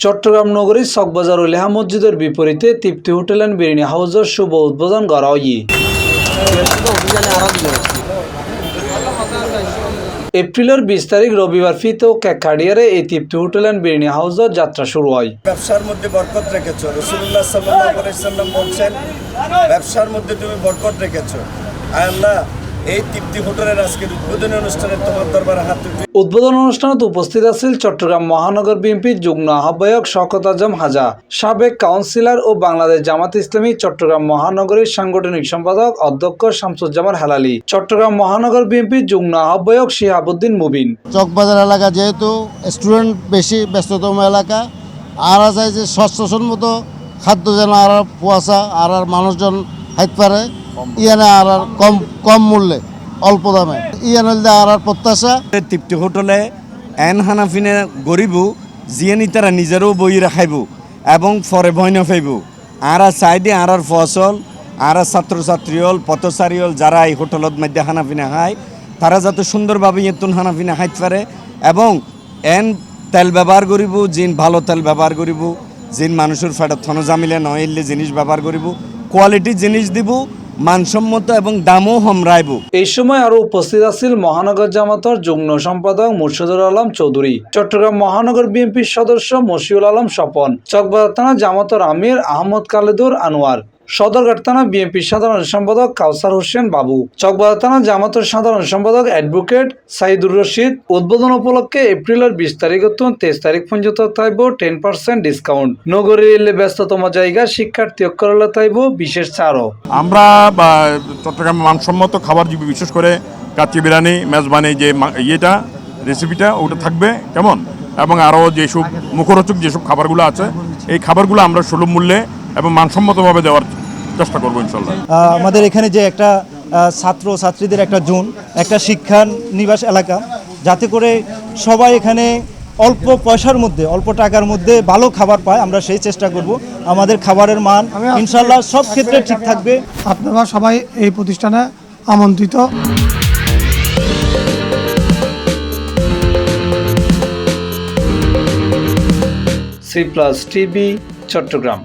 চট্টগ্রাম নগরীর চকবাজার ও লেহা মসজিদের বিপরীতে তৃপ্তি হোটেল অ্যান্ড বিরিয়ানি হাউসের শুভ উদ্বোধন করা হয়। এপ্রিলের 20 তারিখ রবিবার ফিতে ও কেক কাটিয়ে এই তৃপ্তি হোটেল অ্যান্ড বিরিয়ানি হাউসের যাত্রা শুরু হয়। ব্যবসার মধ্যে বরকত রেখেছো, রাসূলুল্লাহ সাল্লাল্লাহু আলাইহি ওয়াসাল্লাম বলছেন ব্যবসার মধ্যে তুমি বরকত রেখেছো। আয় আল্লাহ, এই তৃপ্তি হোটেলের আজকের উদ্বোধনী অনুষ্ঠানে তোমার দরবারে হাত তুলি। উদ্বোধন অনুষ্ঠানত উপস্থিত আছেন চট্টগ্রাম মহানগর বিএনপির যুগ্ম আহ্বায়ক শওকত আজম হাজা, সাবেক কাউন্সিলর ও বাংলাদেশ জামাত ইসলামী চট্টগ্রাম মহানগরীর সাংগঠনিক সম্পাদক অধ্যক্ষ শামসুজ্জামান হেলালি, চট্টগ্রাম মহানগর বিএনপির যুগ্ম আহ্বায়ক শিহাবুদ্দিন মুবিন। চকবাজার এলাকা যেহেতু স্টুডেন্ট বেশি ব্যস্ততম এলাকা, আর চাই যে সচ্ছসম্মত খাদ্য যেন আর পোয়াশা আর মানুষজন হাইতে পারে, ইয়ানে আর কম মূল্যে অল্প দামে ইয়ান আর প্রত্যাশা। তৃপ্তি হোটেলে এন হানাফিনে গরিবু জিয়ানি তারা নিজেরও বই রাখাইব এবং ফরে ভয় নফাইব। আর সাইডে আর ফসল আর ছাত্রছাত্রী হল পথচারী হল যারা এই হোটেলত মধ্যে হানাফিনা খায় তারা যাতে সুন্দরভাবে ইতুন হানাফিনা খাইতে পারে এবং এন তেল ব্যবহার করিব, জিন ভালো তেল ব্যবহার করিব, জিন মানুষের ফেটত থন জামিলে নইলে জিনিস ব্যবহার করিব, কোয়ালিটি জিনিস দিব, মানসম্মত এবং দামও হমরাইব। এই সময় আরো উপস্থিত আছেন মহানগর জামাতের যুগ্ম সম্পাদক মুর্শিদুল আলম চৌধুরী, চট্টগ্রাম মহানগর বিএনপির সদস্য মশিউল আলম স্বপন, চকবাজার থানা জামাতের আমির আহমদ খালেদুর আনোয়ার, সদরঘাট থানা বিএনপির সাধারণ সম্পাদক কাউসার হোসেন বাবু, চকবাজার থানা জামাতের সাধারণ সম্পাদক অ্যাডভোকেট সাইদুর রশিদ। উদ্বোধন উপলক্ষে এপ্রিলের 20 তারিখ 23 তারিখ পর্যন্ত থাকব 10% ডিসকাউন্ট। নগরীর ব্যস্ততম জায়গা শিক্ষার্থী অক্ষরলে থাকব বিশেষ ছাড়ও। আমরা চট্টগ্রামে মানসম্মত খাবার দিবি, বিশেষ করে কাচ্চি বিরিয়ানি মেজবানি যে ইয়েটা রেসিপিটা ওটা থাকবে কেমন, এবং আরও যেসব মুখরোচক যেসব খাবারগুলো আছে এই খাবারগুলো আমরা সুলভ মূল্যে এবং মানসম্মতভাবে দেওয়ার চেষ্টা করবো ইনশাল্লাহ। আমাদের এখানে যে একটা ছাত্রীদের একটা জোন, একটা শিক্ষা নিবাস এলাকা, যাতে করে সবাই এখানে অল্প পয়সার মধ্যে অল্প টাকার মধ্যে ভালো খাবার পায়, আমরা সেই চেষ্টা করব। আমাদের খাবারের মান ইনশাল্লাহ সব ক্ষেত্রে ঠিক থাকবে। আপনারা সবাই এই প্রতিষ্ঠানে আমন্ত্রিত। C+ TV Chittagong.